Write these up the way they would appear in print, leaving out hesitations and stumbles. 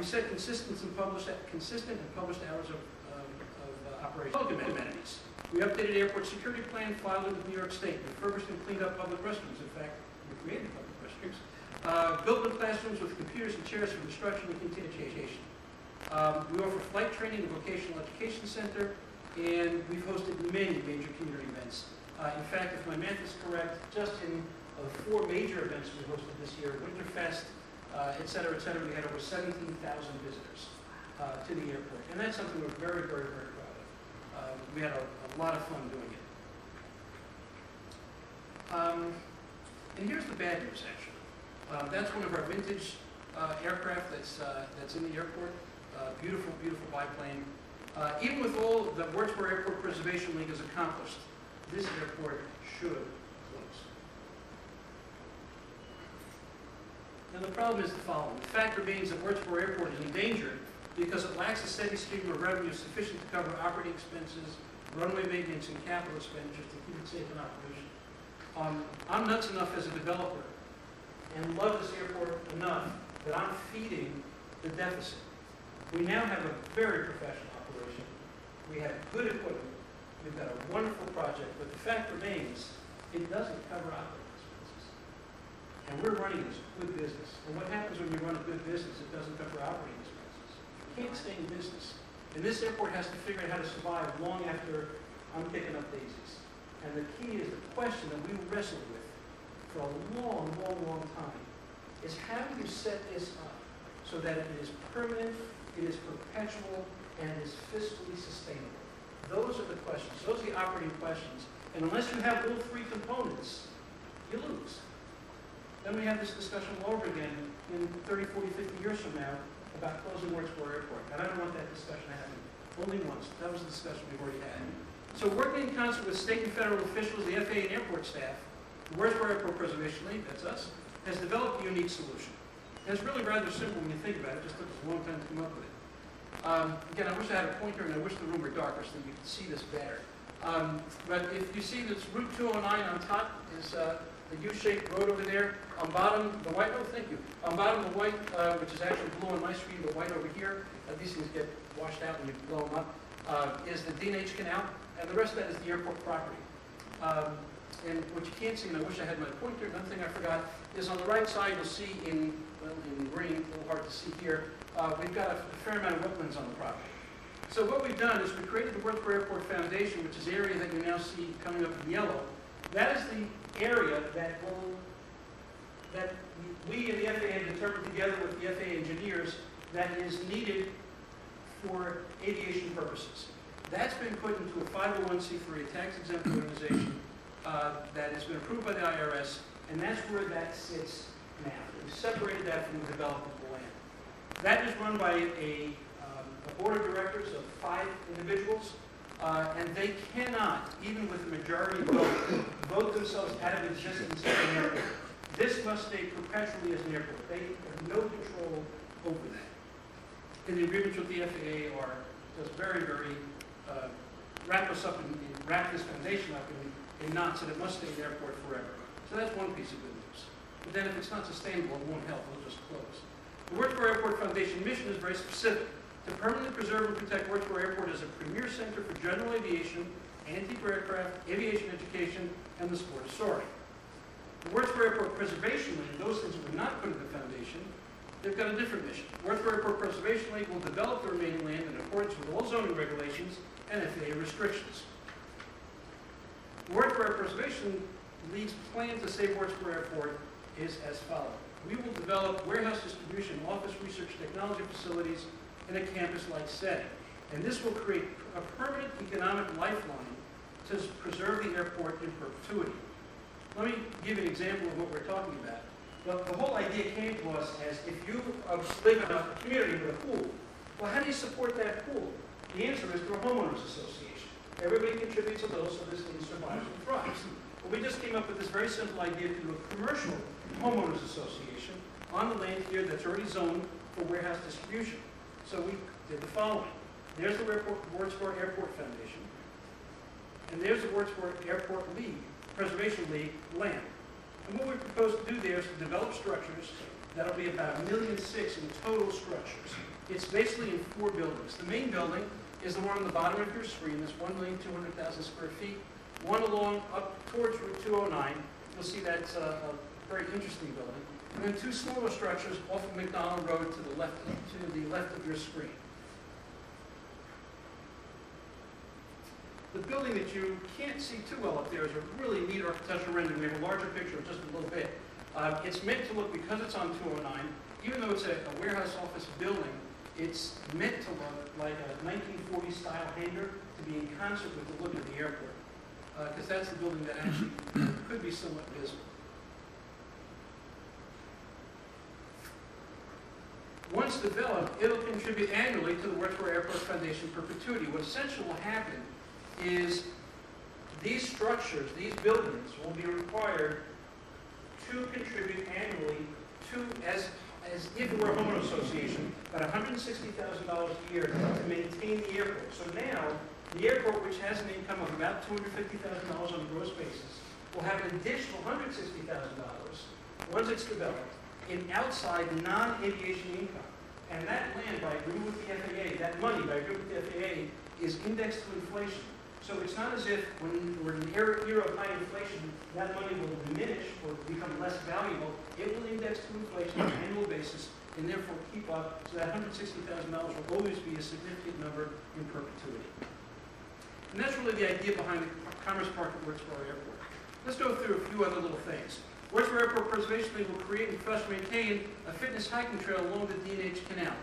We set consistent and published hours of operation. Public amenities. We updated airport security plan, filed it with New York State. Refurbished and cleaned up public restrooms. In fact, we created public restrooms. Built new classrooms with computers and chairs for instruction and continuing education. We offer flight training, the Vocational Education Center, and we've hosted many major community events. In fact, if my math is correct, just in 4 major events we hosted this year, Winterfest, et cetera, we had over 17,000 visitors to the airport. And that's something we're very, very, very proud of. We had a lot of fun doing it. And here's the bad news, actually. That's one of our vintage aircraft that's in the airport. Beautiful, beautiful biplane. Even with all that Wardsboro Airport Preservation League has accomplished, this airport should close. Now the problem is the following. The fact remains that Wardsboro Airport is endangered because it lacks a steady stream of revenue sufficient to cover operating expenses, runway maintenance, and capital expenditures to keep it safe in operation. I'm nuts enough as a developer and love this airport enough that I'm feeding the deficit. We now have a very professional operation. We have good equipment. We've got a wonderful project, but the fact remains, it doesn't cover operating expenses. And we're running this good business. And what happens when you run a good business? It doesn't cover operating expenses. You can't stay in business. And this airport has to figure out how to survive long after I'm picking up daisies. And the key is the question that we wrestled with for a long, long, long time is how do you set this up so that it is permanent, it is perpetual, and it is fiscally sustainable? Those are the questions. Those are the operating questions. And unless you have all 3 components, you lose. Then we have this discussion all over again in 30, 40, 50 years from now about closing Wardsboro Airport. And I don't want that discussion to happen only once. That was the discussion we've already had. So working in concert with state and federal officials, the FAA and airport staff, the Wardsboro Airport Preservation League, that's us, has developed a unique solution. And it's really rather simple when you think about it. It just took us a long time to come up with it. Again, I wish I had a pointer and I wish the room were darker so that you could see this better. But if you see this Route 209 on top is the U-shaped road over there. On bottom, the white, oh thank you. On bottom, the white, which is actually blue on my screen, the white over here, these things get washed out when you blow them up, is the D&H Canal, and the rest of that is the airport property. And what you can't see, and I wish I had my pointer, another thing I forgot, is on the right side you'll see in green, a little hard to see here, we've got a fair amount of wetlands on the property. So what we've done is we created the Wardsboro Airport Foundation, which is the area that you now see coming up in yellow. That is the area that we and the FAA determined together with the FAA engineers that is needed for aviation purposes. That's been put into a 501c3, a tax-exempt organization that has been approved by the IRS, and that's where that sits now. We've separated that from the developable land. That is run by a board of directors of 5 individuals, and they cannot, even with a majority vote themselves out of existence as an airport. This must stay perpetually as an airport. They have no control over that. And the agreements with the FAA are just very, very wrap us up and wrap this foundation up in knots, and it must stay an airport forever. So that's one piece of good news. But then if it's not sustainable, it won't help. It'll just close. The Wardsboro Airport Foundation mission is very specific: to permanently preserve and protect Wardsboro Airport as a premier center for general aviation, antique aircraft, aviation education, and the sport of soaring. The Wardsboro Airport Preservation League, those things that were not put in the foundation, they've got a different mission. Wardsboro Airport Preservation League will develop the remaining land in accordance with all zoning regulations and FAA restrictions. The Wardsboro Airport Preservation League's plan to save Wardsboro Airport is as follows. We will develop warehouse distribution, office research technology facilities in a campus-like setting. And this will create a permanent economic lifeline to preserve the airport in perpetuity. Let me give you an example of what we're talking about. The whole idea came to us as if you live in a community with a pool. Well, how do you support that pool? The answer is through a homeowners association. Everybody contributes a little so this thing survives and thrives. Well, we just came up with this very simple idea to do a commercial homeowners association on the land here that's already zoned for warehouse distribution. So we did the following. There's the Wardsboro Airport Foundation, and there's the Wardsboro Airport League, Preservation League land. And what we propose to do there is to develop structures That'll be about $1.6 million in total structures. It's basically in 4 buildings. The main building is the one on the bottom of your screen. That's 1,200,000 square feet. One along up towards Route 209. You'll see that's a very interesting building. And then 2 smaller structures off of McDonald Road to the left of your screen. The building that you can't see too well up there is a really neat architectural rendering. We have a larger picture of just a little bit. It's meant to look, because it's on 209, even though it's a warehouse office building, it's meant to look like a 1940 style hangar to be in concert with the look of the airport. Because that's the building that actually could be somewhat visible. Once developed, it'll contribute annually to the Wordsboro Airport Foundation perpetuity. What essentially will happen is these structures, these buildings, will be required to contribute annually to, as if it were a homeowner association, about $160,000 a year to maintain the airport. So now, the airport, which has an income of about $250,000 on a gross basis, will have an additional $160,000 once it's developed in outside non-aviation income. And that land, by agreement with the FAA, that money, by agreement with the FAA, is indexed to inflation. So it's not as if when we're in an era of high inflation, that money will diminish or become less valuable. It will index to inflation on an annual basis and therefore keep up, so that $160,000 will always be a significant number in perpetuity. And that's really the idea behind the Commerce Park at Wordsboro Airport. Let's go through a few other little things. Wordsboro Airport Preservation League will create and professionally maintain a fitness hiking trail along the D&H Canal.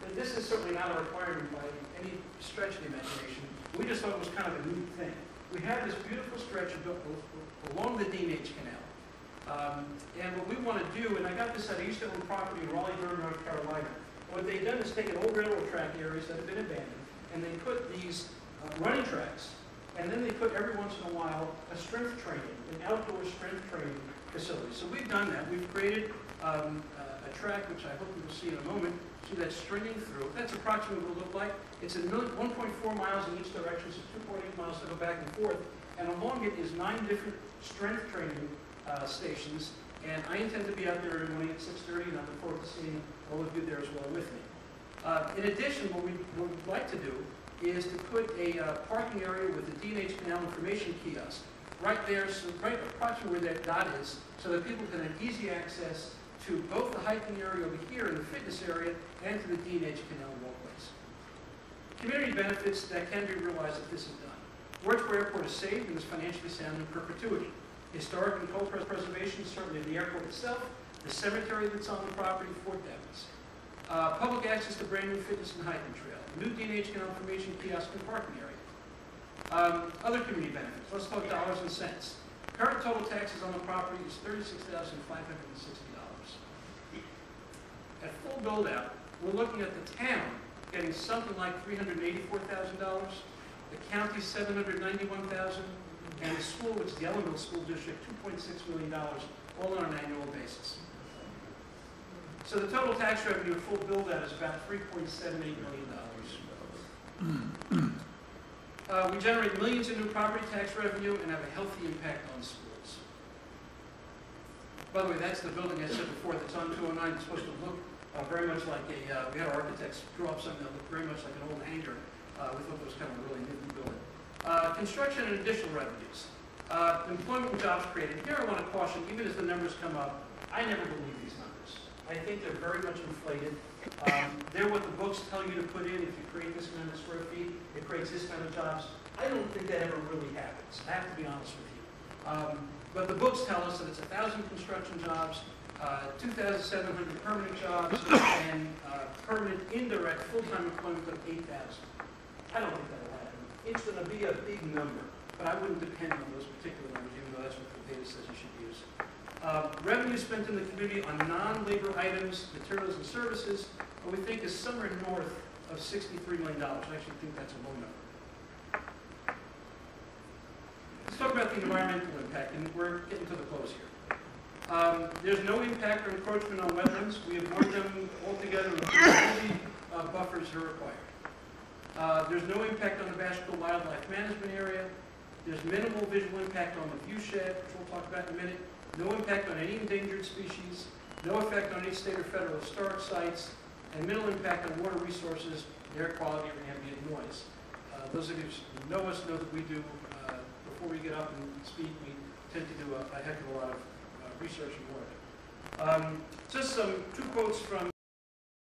And this is certainly not a requirement by any stretch of the imagination. We just thought it was kind of a neat thing. We have this beautiful stretch along the D&H Canal. And what we want to do, and I got this I used to own property in Raleigh-Durham, North Carolina. What they've done is taken old railroad track areas that have been abandoned, and they put these running tracks, and then they put every once in a while a strength training, an outdoor strength training facility. So we've done that. We've created a track, which I hope you will see in a moment. See that stringing through. That's approximately what it will look like. It's 1.4 miles in each direction, so 2.8 miles to go back and forth. And along it is 9 different strength training stations. And I intend to be out there every morning at 6:30, and I look forward to seeing all of you there as well with me. In addition, what we'd like to do is to put a parking area with the D&H Canal information kiosk right there, so right approximately where that dot is, so that people can have easy access to both the hiking area over here and the fitness area and to the D&H Canal walkways. Community benefits that can be realized if this is done. Wordsboro Airport is saved and is financially sound in perpetuity. Historic and cultural preservation, certainly of the airport itself, the cemetery that's on the property, Fort Devens. Public access to brand new fitness and hiking trail. New D&H Canal information kiosk and parking area. Other community benefits. Let's talk dollars and cents. Current total taxes on the property is $36,560. At full build-out, we're looking at the town getting something like $384,000, the county $791,000, and the school, which is the Ellenville School District, $2.6 million, all on an annual basis. So the total tax revenue at full build-out is about $3.78 million. We generate millions in new property tax revenue and have a healthy impact on schools. By the way, that's the building I said before that's on 209. It's supposed to look very much like we had our architects draw up something that looked very much like an old hangar. We thought it was kind of a really nifty building. Construction and additional revenues. Employment and jobs created. Here I want to caution, even as the numbers come up, I never believe these numbers. I think they're very much inflated. They're what the books tell you to put in. If you create this amount of square feet, it creates this kind of jobs. I don't think that ever really happens. I have to be honest with you. But the books tell us that it's 1,000 construction jobs, 2,700 permanent jobs, and permanent indirect full-time employment of 8,000. I don't think that'll happen. It's going to be a big number, but I wouldn't depend on those particular numbers, even though that's what the data says you should use. Revenue spent in the community on non-labor items, materials, and services, what we think is somewhere north of $63 million. I actually think that's a low number. Let's talk about the environmental impact, and we're getting to the close here. There's no impact or encroachment on wetlands. We avoid them altogether with all the buffers that are required. There's no impact on the Bashkill Wildlife Management Area. There's minimal visual impact on the view shed, which we'll talk about in a minute. No impact on any endangered species. no effect on any state or federal historic sites, and minimal impact on water resources, air quality, or ambient noise. Those of you who know us know that we do, before we get up and speak, we tend to do a heck of a lot of research and work. Just two quotes from